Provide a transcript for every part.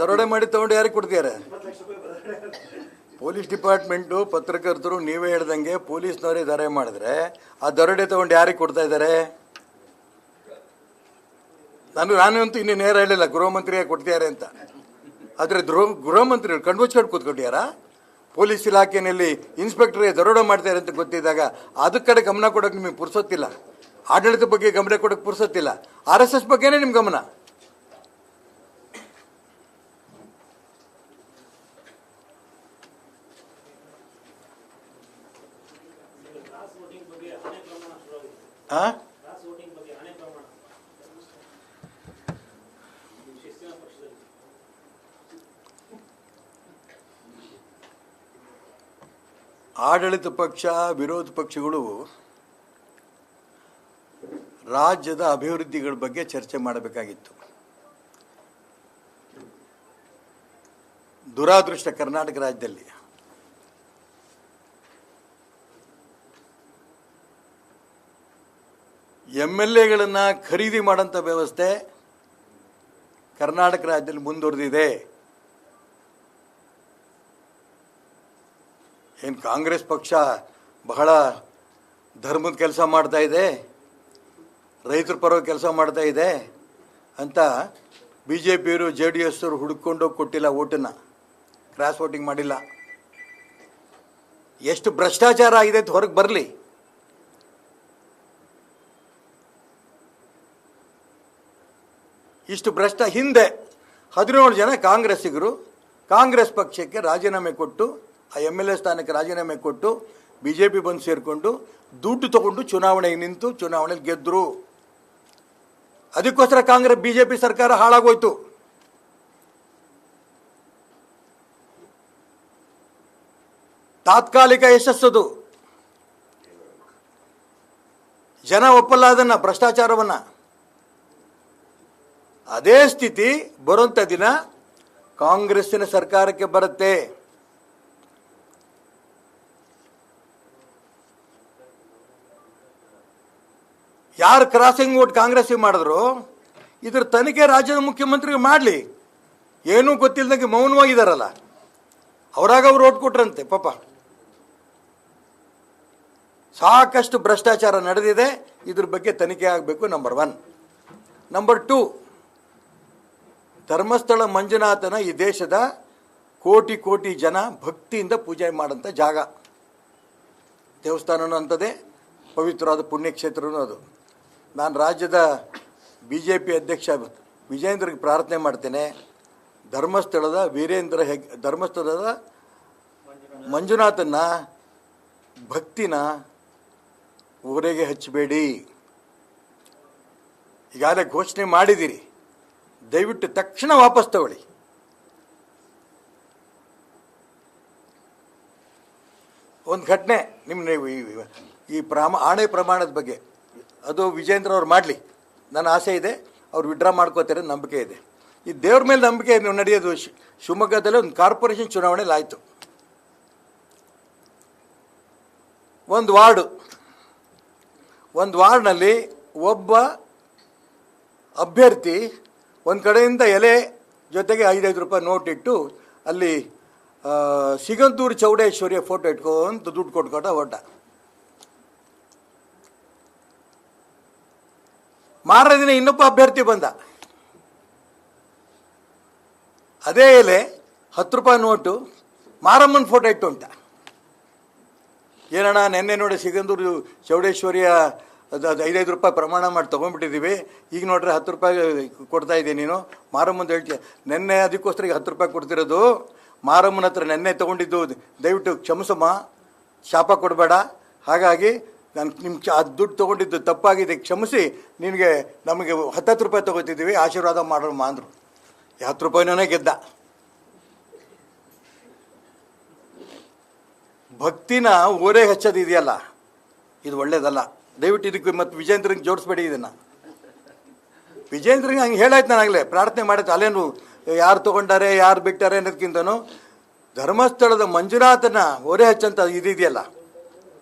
ದರೋಡೆ ಮಾಡಿ ತಗೊಂಡು ಯಾರಿಗೆ ಕೊಡ್ತಿದ್ದಾರೆ? ಪೊಲೀಸ್ ಡಿಪಾರ್ಟ್ಮೆಂಟು, ಪತ್ರಕರ್ತರು ನೀವೇ ಹೇಳ್ದಂಗೆ ಪೊಲೀಸ್ನವರೇ ದಾರೆ ಮಾಡಿದ್ರೆ ಆ ದರೋಡೆ ತಗೊಂಡು ಯಾರಿಗೆ ಕೊಡ್ತಾ ಇದ್ದಾರೆ? ನಾನಂತೂ ಇನ್ನೂ ನೇರ ಹೇಳಿಲ್ಲ ಗೃಹ ಮಂತ್ರಿಯಾಗಿ ಕೊಡ್ತಿದ್ದಾರೆ ಅಂತ. ಆದರೆ ಗೃಹ ಮಂತ್ರಿ ಕಣ್ಮುಚ್ಕೊಂಡು ಕೂತ್ಕೊಂಡಿಯಾರ? ಪೊಲೀಸ್ ಇಲಾಖೆಯಲ್ಲಿ ಇನ್ಸ್ಪೆಕ್ಟರ್ಗೆ ದರೋಡೆ ಮಾಡ್ತಾರೆ ಅಂತ ಗೊತ್ತಿದ್ದಾಗ ಅದ್ರ ಕಡೆ ಗಮನ ಕೊಡೋಕೆ ನಿಮಗೆ ಪುರ್ಸೊತ್ತಿಲ್ಲ. ಆಡಳಿತ ಬಗ್ಗೆ ಗಮನ ಕೊಡೋಕೆ ಪುರ್ಸೊತ್ತಿಲ್ಲ. RSS ಬಗ್ಗೆನೇ ನಿಮ್ಮ ಗಮನ. ಆಡಳಿತ ಪಕ್ಷ ವಿರೋಧ ಪಕ್ಷಗಳು ರಾಜ್ಯದ ಅಭಿವೃದ್ಧಿಗಳ ಬಗ್ಗೆ ಚರ್ಚೆ ಮಾಡಬೇಕಾಗಿತ್ತು. ದುರಾದೃಷ್ಟ ಕರ್ನಾಟಕ ರಾಜ್ಯದಲ್ಲಿ MLAಗಳನ್ನು ಖರೀದಿ ಮಾಡೋಂಥ ವ್ಯವಸ್ಥೆ ಕರ್ನಾಟಕ ರಾಜ್ಯದಲ್ಲಿ ಮುಂದುವರೆದಿದೆ. ಏನು ಕಾಂಗ್ರೆಸ್ ಪಕ್ಷ ಬಹಳ ಧರ್ಮದ ಕೆಲಸ ಮಾಡ್ತಾ ಇದೆ, ರೈತರ ಪರವಾಗಿ ಕೆಲಸ ಮಾಡ್ತಾ ಇದೆ ಅಂತ BJPಯವರು JDS ಅವರು ಹುಡುಕೊಂಡು ಕೊಟ್ಟಿಲ್ಲ, ಓಟನ್ನು ಕ್ರಾಸ್ ವೋಟಿಂಗ್ ಮಾಡಿಲ್ಲ. ಎಷ್ಟು ಭ್ರಷ್ಟಾಚಾರ ಆಗಿದೆ ಅಂತ ಹೊರಗೆ ಬರಲಿ. ಇಷ್ಟು ಹಿಂದೆ 17 ಜನ ಕಾಂಗ್ರೆಸ್ಸಿಗರು ಕಾಂಗ್ರೆಸ್ ಪಕ್ಷಕ್ಕೆ ರಾಜೀನಾಮೆ ಕೊಟ್ಟು, ಆ MLA ಸ್ಥಾನಕ್ಕೆ ರಾಜೀನಾಮೆ ಕೊಟ್ಟು BJP ಬಂದು ಸೇರಿಕೊಂಡು ದುಡ್ಡು ತಗೊಂಡು ಚುನಾವಣೆಗೆ ನಿಂತು ಚುನಾವಣೆಗೆ ಗೆದ್ದರು. ಅದಕ್ಕೋಸ್ಕರ BJP ಸರ್ಕಾರ ಹಾಳಾಗೋಯ್ತು. ತಾತ್ಕಾಲಿಕ ಯಶಸ್ಸದು. ಜನ ಒಪ್ಪಲ್ಲ ಅದನ್ನ, ಭ್ರಷ್ಟಾಚಾರವನ್ನ. ಅದೇ ಸ್ಥಿತಿ ಬರುವಂಥ ದಿನ ಕಾಂಗ್ರೆಸ್ಸಿನ ಸರ್ಕಾರಕ್ಕೆ ಬರುತ್ತೆ. ಯಾರು ಕ್ರಾಸಿಂಗ್ ವೋಟ್ ಕಾಂಗ್ರೆಸ್ಸಿಗೆ ಮಾಡಿದ್ರು ಇದ್ರ ತನಿಖೆ ರಾಜ್ಯದ ಮುಖ್ಯಮಂತ್ರಿಗೆ ಮಾಡಲಿ. ಏನೂ ಗೊತ್ತಿಲ್ಲದಂಗೆ ಮೌನವಾಗಿದ್ದಾರಲ್ಲ, ಅವರಾಗ ಅವ್ರು ಓಟ್ ಕೊಟ್ರಂತೆ. ಪಾಪ ಸಾಕಷ್ಟು ಭ್ರಷ್ಟಾಚಾರ ನಡೆದಿದೆ. ಇದ್ರ ಬಗ್ಗೆ ತನಿಖೆ ಆಗಬೇಕು. ನಂಬರ್ 1. ನಂಬರ್ 2, ಧರ್ಮಸ್ಥಳ ಮಂಜುನಾಥನ ಈ ದೇಶದ ಕೋಟಿ ಕೋಟಿ ಜನ ಭಕ್ತಿಯಿಂದ ಪೂಜೆ ಮಾಡೋಂಥ ಜಾಗ. ದೇವಸ್ಥಾನನೂ ಅಂಥದ್ದೇ, ಪವಿತ್ರವಾದ ಪುಣ್ಯಕ್ಷೇತ್ರನೂ ಅದು. ನಾನು ರಾಜ್ಯದ BJP ಅಧ್ಯಕ್ಷ ವಿಜೇಂದ್ರಗೆ ಪ್ರಾರ್ಥನೆ ಮಾಡ್ತೇನೆ, ಧರ್ಮಸ್ಥಳದ ಧರ್ಮಸ್ಥಳದ ಮಂಜುನಾಥನ ಭಕ್ತಿನ ಊರಿಗೆ ಹಚ್ಚಬೇಡಿ. ಈಗಾಗಲೇ ಘೋಷಣೆ ಮಾಡಿದ್ದೀರಿ, ದಯವಿಟ್ಟು ತಕ್ಷಣ ವಾಪಸ್ ತಗೊಳ್ಳಿ. ಒಂದು ಘಟನೆ ಈ ಆಣೆ ಪ್ರಮಾಣದ ಬಗ್ಗೆ ಅದು ವಿಜೇಂದ್ರ ಅವ್ರು ಮಾಡಲಿ, ನನ್ನ ಆಸೆ ಇದೆ. ಅವ್ರು ವಿಡ್ರಾ ಮಾಡ್ಕೋತಾರೆ, ನಂಬಿಕೆ ಇದೆ. ಈ ದೇವ್ರ ಮೇಲೆ ನಂಬಿಕೆ ನಡೆಯೋದು. ಶಿವಮೊಗ್ಗದಲ್ಲಿ ಒಂದು ಕಾರ್ಪೊರೇಷನ್ ಚುನಾವಣೆಯಲ್ಲಿ ಆಯಿತು. ಒಂದು ವಾರ್ಡ್ನಲ್ಲಿ ಒಬ್ಬ ಅಭ್ಯರ್ಥಿ ಒಂದು ಕಡೆಯಿಂದ ಎಲೆ ಜೊತೆಗೆ 5-5 ರೂಪಾಯಿ ನೋಟ್ ಇಟ್ಟು ಅಲ್ಲಿ ಸಿಗಂದೂರು ಚೌಡೇಶ್ವರಿಯ ಫೋಟೋ ಇಟ್ಕೊಂತ ದುಡ್ಡು ಕೊಟ್ಕೊಟ ಹೊರಟ. ಮಾರನೇ ದಿನ ಇನ್ನೊಬ್ಬ ಅಭ್ಯರ್ಥಿ ಬಂದ, ಅದೇ ಎಲೆ 10 ರೂಪಾಯಿ ನೋಟು ಮಾರಮ್ಮನ ಫೋಟೋ ಇಟ್ಟು ಉಂಟ. ಏನಣ್ಣ, ನೆನ್ನೆ ನೋಡಿ ಸಿಗಂದೂರು ಚೌಡೇಶ್ವರಿಯ 5-5 ರೂಪಾಯಿ ಪ್ರಮಾಣ ಮಾಡಿ ತೊಗೊಂಡ್ಬಿಟ್ಟಿದ್ದೀವಿ, ಈಗ ನೋಡ್ರೆ 10 ರೂಪಾಯಿ ಕೊಡ್ತಾ ಇದ್ದೀನಿ ನೀನು ಮಾರಮ್ಮಂದು ಹೇಳ್ತೀಯ. ನೆನ್ನೆ ಅದಕ್ಕೋಸ್ಕರ ಈಗ 10 ರೂಪಾಯಿ ಕೊಡ್ತಿರೋದು. ಮಾರಮ್ಮನ ಹತ್ರ ನೆನ್ನೆ ತೊಗೊಂಡಿದ್ದು, ದಯವಿಟ್ಟು ಕ್ಷಮಿಸಮ್ಮ, ಶಾಪ ಕೊಡಬೇಡ. ಹಾಗಾಗಿ ನಾನು ಆ ದುಡ್ಡು ತೊಗೊಂಡಿದ್ದು ತಪ್ಪಾಗಿದೆ, ಕ್ಷಮಿಸಿ, ನಿನಗೆ ನಮಗೆ 10 ರೂಪಾಯಿ ತೊಗೋತಿದ್ದೀವಿ, ಆಶೀರ್ವಾದ ಮಾಡೋಣ ಅಂದರು. 10 ರೂಪಾಯಿನೇ ಗೆದ್ದ. ಭಕ್ತಿನ ಓರೆ ಹಚ್ಚೋದು ಇದೆಯಲ್ಲ, ಇದು ಒಳ್ಳೇದಲ್ಲ. ದಯವಿಟ್ಟು ಇದಕ್ಕೆ ಮತ್ತು ವಿಜೇಂದ್ರಂಗೆ ಜೋಡಿಸ್ಬೇಡಿ ಇದನ್ನು. ವಿಜೇಂದ್ರಂಗೆ ಹಂಗೆ ಹೇಳಾಯ್ತು, ನಾನಾಗಲೇ ಪ್ರಾರ್ಥನೆ ಮಾಡಿತ್ತು. ಅಲ್ಲೇನು ಯಾರು ತೊಗೊಂಡಾರೆ ಯಾರು ಬಿಟ್ಟಾರೆ ಅನ್ನೋದಕ್ಕಿಂತನೂ ಧರ್ಮಸ್ಥಳದ ಮಂಜುನಾಥನ ಓರೆ ಹಚ್ಚಂತ ಇದೆಯಲ್ಲ,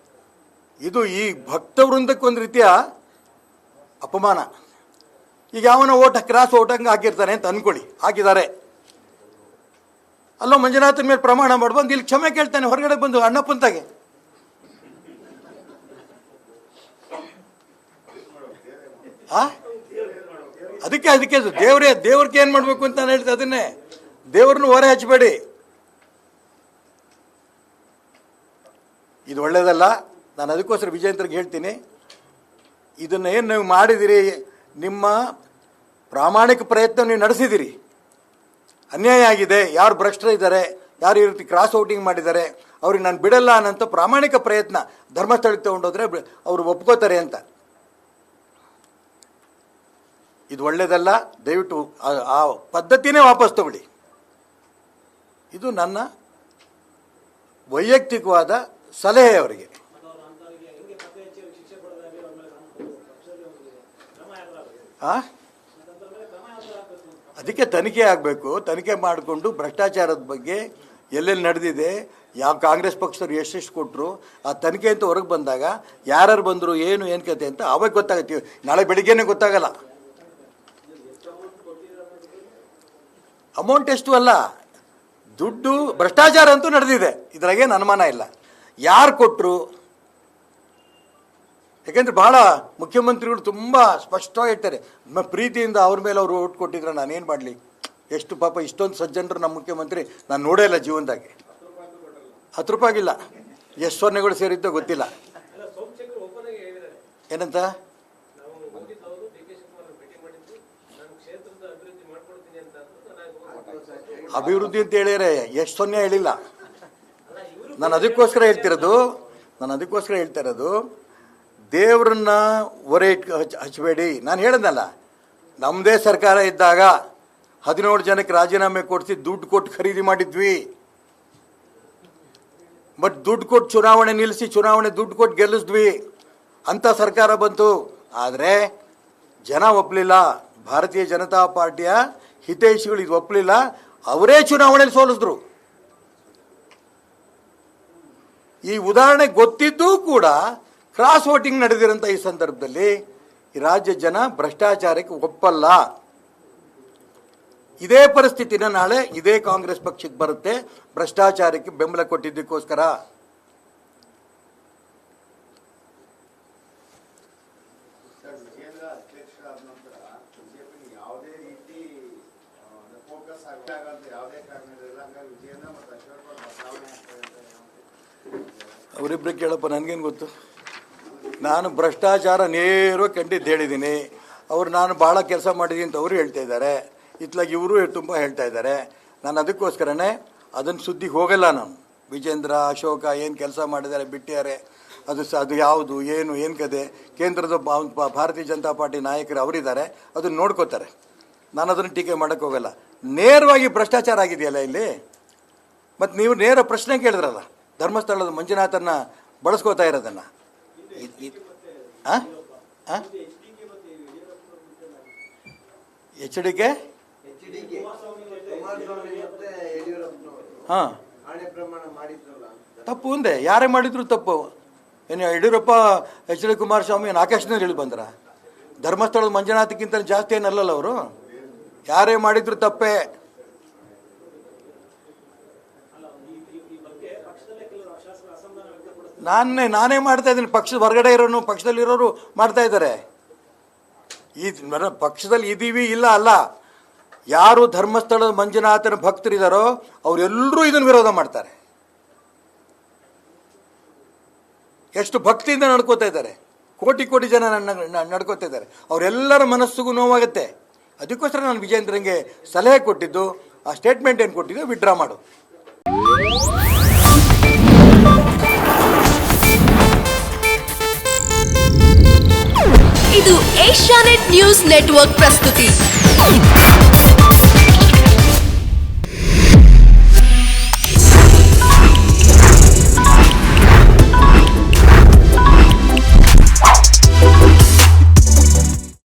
ಇದು ಈ ಭಕ್ತ ವೃಂದಕ್ಕೊಂದು ರೀತಿಯ ಅಪಮಾನ. ಈಗ ಯಾವನ ಕ್ರಾಸ್ ಓಟಂಗೆ ಹಾಕಿರ್ತಾನೆ ಅಂತ ಅಂದ್ಕೊಳ್ಳಿ, ಹಾಕಿದ್ದಾರೆ. ಅಲ್ಲೋ ಮಂಜುನಾಥನ ಮೇಲೆ ಪ್ರಮಾಣ ಮಾಡಿ ಬಂದು ಇಲ್ಲಿ ಕ್ಷಮೆ ಕೇಳ್ತಾನೆ ಹೊರಗಡೆ ಬಂದು ಅಣ್ಣಪ್ಪಂತಾಗೆ. ಅದಕ್ಕೆ ದೇವ್ರಿಗೆ ಏನು ಮಾಡಬೇಕು ಅಂತ ನಾನು ಹೇಳ್ತೆ, ಅದನ್ನೇ ದೇವ್ರನ್ನ ಹೊರೆ ಹಚ್ಚಬೇಡಿ. ಇದು ಒಳ್ಳೇದಲ್ಲ. ನಾನು ಅದಕ್ಕೋಸ್ಕರ ವಿಜಯೇಂದ್ರಗೆ ಹೇಳ್ತೀನಿ, ಇದನ್ನು ಏನು ನೀವು ಮಾಡಿದಿರಿ, ನಿಮ್ಮ ಪ್ರಾಮಾಣಿಕ ಪ್ರಯತ್ನ ನೀವು ನಡೆಸಿದಿರಿ. ಅನ್ಯಾಯ ಆಗಿದೆ, ಯಾರು ಭ್ರಷ್ಟರಿದ್ದಾರೆ, ಯಾರು ಈ ರೀತಿ ಕ್ರಾಸ್ ಔಟಿಂಗ್ ಮಾಡಿದ್ದಾರೆ, ಅವ್ರಿಗೆ ನಾನು ಬಿಡಲ್ಲ ಅನ್ನೋಂಥ ಪ್ರಾಮಾಣಿಕ ಪ್ರಯತ್ನ ಧರ್ಮಸ್ಥಳಕ್ಕೆ ತಗೊಂಡೋದ್ರೆ ಅವರು ಒಪ್ಕೋತಾರೆ ಅಂತ. ಇದು ಒಳ್ಳೆಯದಲ್ಲ. ದಯವಿಟ್ಟು ಆ ಪದ್ಧತಿನೇ ವಾಪಸ್ ತಗೊಳ್ಳಿ. ಇದು ನನ್ನ ವೈಯಕ್ತಿಕವಾದ ಸಲಹೆ ಅವರಿಗೆ. ಅದಕ್ಕೆ ತನಿಖೆ ಆಗಬೇಕು. ತನಿಖೆ ಮಾಡಿಕೊಂಡು ಭ್ರಷ್ಟಾಚಾರದ ಬಗ್ಗೆ ಎಲ್ಲೆಲ್ಲಿ ನಡೆದಿದೆ, ಯಾವ ಕಾಂಗ್ರೆಸ್ ಪಕ್ಷದವ್ರು ಎಷ್ಟೆಷ್ಟು ಕೊಟ್ಟರು, ಆ ತನಿಖೆ ಅಂತ ಹೊರಗೆ ಬಂದಾಗ ಯಾರ್ಯಾರು ಬಂದರು, ಏನು ಕತೆ ಅಂತ ಅವಾಗ ಗೊತ್ತಾಗತ್ತೀವಿ. ನಾಳೆ ಬೆಳಿಗ್ಗೆನೇ ಗೊತ್ತಾಗಲ್ಲ. ಅಮೌಂಟ್ ಎಷ್ಟು ಅಲ್ಲ, ದುಡ್ಡು ಭ್ರಷ್ಟಾಚಾರ ಅಂತೂ ನಡೆದಿದೆ, ಇದ್ರಾಗೇನು ಅನುಮಾನ ಇಲ್ಲ. ಯಾರು ಕೊಟ್ಟರು, ಯಾಕೆಂದರೆ ಭಾಳ ಮುಖ್ಯಮಂತ್ರಿಗಳು ತುಂಬ ಸ್ಪಷ್ಟವಾಗಿ ಹೇಳ್ತಾರೆ, ಪ್ರೀತಿಯಿಂದ ಅವ್ರ ಮೇಲೆ ಅವರು ಓಟ್ ಕೊಟ್ಟಿದ್ರೆ ನಾನೇನು ಮಾಡಲಿ. ಎಷ್ಟು ಪಾಪ ಇಷ್ಟೊಂದು ಸಜ್ಜನರು ನಮ್ಮ ಮುಖ್ಯಮಂತ್ರಿ ನಾನು ನೋಡೇ ಇಲ್ಲ ಜೀವನದಾಗೆ. 10 ರೂಪಾಯಿಗಿಲ್ಲ, ಎಷ್ಟು ಸೊನ್ನೆಗಳು ಸೇರಿದ್ದೋ ಗೊತ್ತಿಲ್ಲ. ಏನಂತ ಅಭಿವೃದ್ಧಿ ಅಂತ ಹೇಳಿದರೆ ಎಷ್ಟು ಸೊನ್ನೆ ಹೇಳಿಲ್ಲ. ನಾನು ಅದಕ್ಕೋಸ್ಕರ ಹೇಳ್ತಾ ಇರೋದು ದೇವ್ರನ್ನ ಹೊರೆ ಹಚ್ಚಬೇಡಿ. ನಾನು ಹೇಳಿದ್ನಲ್ಲ, ನಮ್ಮದೇ ಸರ್ಕಾರ ಇದ್ದಾಗ 17 ಜನಕ್ಕೆ ರಾಜೀನಾಮೆ ಕೊಡಿಸಿ ದುಡ್ಡು ಕೊಟ್ಟು ಖರೀದಿ ಮಾಡಿದ್ವಿ. ಬಟ್ ದುಡ್ಡು ಕೊಟ್ಟು ಚುನಾವಣೆ ನಿಲ್ಲಿಸಿ ದುಡ್ಡು ಕೊಟ್ಟು ಗೆಲ್ಲಿಸಿದ್ವಿ ಅಂತ ಸರ್ಕಾರ ಬಂತು. ಆದರೆ ಜನ ಒಪ್ಪಲಿಲ್ಲ. ಭಾರತೀಯ ಜನತಾ ಪಾರ್ಟಿಯ ಹಿತೈಷಿಗಳು ಇದು ಒಪ್ಪಲಿಲ್ಲ. ಅವರೇ ಚುನಾವಣೆಯಲ್ಲಿ ಸೋಲಿಸಿದ್ರು. ಈ ಉದಾಹರಣೆ ಗೊತ್ತಿದ್ದೂ ಕೂಡ ಕ್ರಾಸ್ ವೋಟಿಂಗ್ ನಡೆದಿರೋಂಥ ಈ ಸಂದರ್ಭದಲ್ಲಿ ಈ ರಾಜ್ಯ ಜನ ಭ್ರಷ್ಟಾಚಾರಕ್ಕೆ ಒಪ್ಪಲ್ಲ. ಇದೇ ಪರಿಸ್ಥಿತಿನ ನಾಳೆ ಇದೇ ಕಾಂಗ್ರೆಸ್ ಪಕ್ಷಕ್ಕೆ ಬರುತ್ತೆ, ಭ್ರಷ್ಟಾಚಾರಕ್ಕೆ ಬೆಂಬಲ ಕೊಟ್ಟಿದ್ದಕ್ಕೋಸ್ಕರ. ಅವರಿಬ್ಬರು ಕೇಳಪ್ಪ, ನನಗೇನು ಗೊತ್ತು. ನಾನು ಭ್ರಷ್ಟಾಚಾರ ನೇರವಾಗಿ ಕಂಡಿದ್ದು ಹೇಳಿದ್ದೀನಿ. ನಾನು ಭಾಳ ಕೆಲಸ ಮಾಡಿದ್ದೀನಿ ಅಂತ ಅವರು ಹೇಳ್ತಾ ಇದ್ದಾರೆ, ಇತ್ಲಾಗಿ ಇವರು ತುಂಬ ಹೇಳ್ತಾ ಇದ್ದಾರೆ. ನಾನು ಅದಕ್ಕೋಸ್ಕರನೇ ಅದನ್ನು ಸುದ್ದಿಗೆ ಹೋಗಲ್ಲ. ನಾನು ವಿಜೇಂದ್ರ, ಅಶೋಕ ಏನು ಕೆಲಸ ಮಾಡಿದ್ದಾರೆ ಬಿಟ್ಟಿದ್ದಾರೆ, ಅದು ಯಾವುದು ಏನು ಕತೆ, ಕೇಂದ್ರದ ಭಾರತೀಯ ಜನತಾ ಪಾರ್ಟಿ ನಾಯಕರು ಅವರಿದ್ದಾರೆ, ಅದನ್ನು ನೋಡ್ಕೋತಾರೆ. ನಾನು ಅದನ್ನು ಟೀಕೆ ಮಾಡೋಕ್ಕೆ ಹೋಗಲ್ಲ. ನೇರವಾಗಿ ಭ್ರಷ್ಟಾಚಾರ ಆಗಿದೆಯಲ್ಲ ಇಲ್ಲಿ. ಮತ್ತು ನೀವು ನೇರ ಪ್ರಶ್ನೆ ಕೇಳಿದ್ರಲ್ಲ, ಧರ್ಮಸ್ಥಳದ ಮಂಜುನಾಥನ್ನ ಬಳಸ್ಕೋತಾ ಇರೋದನ್ನು. HDK ಹಾಂ ತಪ್ಪು ಒಂದೇ, ಯಾರೇ ಮಾಡಿದ್ರು ತಪ್ಪು. ಏನು ಯಡಿಯೂರಪ್ಪ HD ಕುಮಾರಸ್ವಾಮಿ ಏನು ಆಕಾಶದಲ್ಲಿ ಹೇಳಿ ಬಂದ್ರ? ಧರ್ಮಸ್ಥಳದ ಮಂಜುನಾಥಕ್ಕಿಂತ ಜಾಸ್ತಿ ಏನಲ್ಲಲ್ಲ ಅವರು. ಯಾರೇ ಮಾಡಿದ್ರು ತಪ್ಪೇ. ನಾನೇ ಮಾಡ್ತಾ ಇದ್ದೀನಿ. ಪಕ್ಷದ ಹೊರಗಡೆ ಇರೋನು, ಪಕ್ಷದಲ್ಲಿರೋರು ಮಾಡ್ತಾ ಇದ್ದಾರೆ. ಈ ಪಕ್ಷದಲ್ಲಿ ಇದ್ದೀವಿ ಇಲ್ಲ ಅಲ್ಲ, ಯಾರು ಧರ್ಮಸ್ಥಳದ ಮಂಜುನಾಥನ ಭಕ್ತರಿದ್ದಾರೋ ಅವರೆಲ್ಲರೂ ಇದನ್ನು ವಿರೋಧ ಮಾಡ್ತಾರೆ. ಎಷ್ಟು ಭಕ್ತಿಯಿಂದ ನಡ್ಕೋತಾ ಇದ್ದಾರೆ, ಕೋಟಿ ಜನ ನಡ್ಕೋತಾ ಇದ್ದಾರೆ. ಅವರೆಲ್ಲರ ಮನಸ್ಸಿಗೂ ನೋವಾಗುತ್ತೆ. ಅದಕ್ಕೋಸ್ಕರ ನಾನು ವಿಜೇಂದ್ರಂಗೆ ಸಲಹೆ ಕೊಟ್ಟಿದ್ದು, ಆ ಸ್ಟೇಟ್ಮೆಂಟ್ ಏನು ಕೊಟ್ಟಿದ್ದು ವಿಡ್ರಾ ಮಾಡು. ಇದು ಏಷ್ಯಾನೆಟ್ ನ್ಯೂಸ್ ನೆಟ್ವರ್ಕ್ ಪ್ರಸ್ತುತಿ.